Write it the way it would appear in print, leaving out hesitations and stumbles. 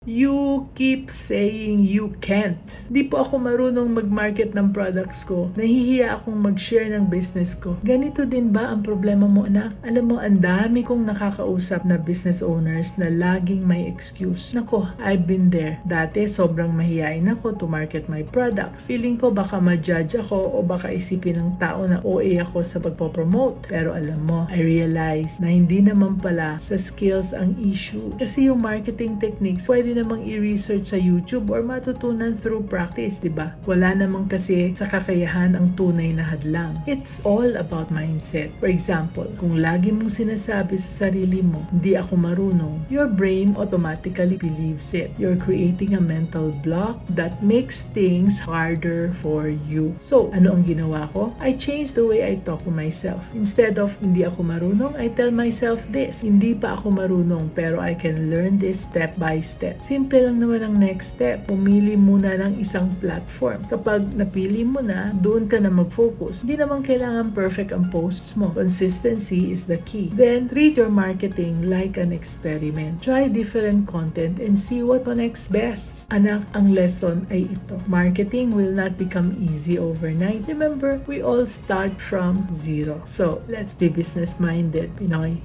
You keep saying you can't. Di po ako marunong mag-market ng products ko. Nahihiya akong mag-share ng business ko. Ganito din ba ang problema mo, anak? Alam mo, ang dami kong nakakausap na business owners na laging may excuse. Nako, I've been there. Dati, sobrang mahihain ako to market my products. Feeling ko baka ma-judge ako o baka isipin ng tao na OA ako sa pagpopromote. Pero alam mo, I realized na hindi naman pala sa skills ang issue. Kasi yung marketing techniques, pwede namang i-research sa YouTube or matutunan through practice, di ba? Wala namang kasi sa kakayahan ang tunay na hadlang. It's all about mindset. For example, kung lagi mong sinasabi sa sarili mo, hindi ako marunong, your brain automatically believes it. You're creating a mental block that makes things harder for you. So, ano ang ginawa ko? I changed the way I talk to myself. Instead of hindi ako marunong, I tell myself this. Hindi pa ako marunong pero I can learn this step by step. Simple lang naman ang next step. Pumili muna ng isang platform. Kapag napili mo na, doon ka na mag-focus. Hindi naman kailangan perfect ang posts mo. Consistency is the key. Then, treat your marketing like an experiment. Try different content and see what connects best. Anak, ang lesson ay ito. Marketing will not become easy overnight. Remember, we all start from zero. So, let's be business-minded, Pinoy.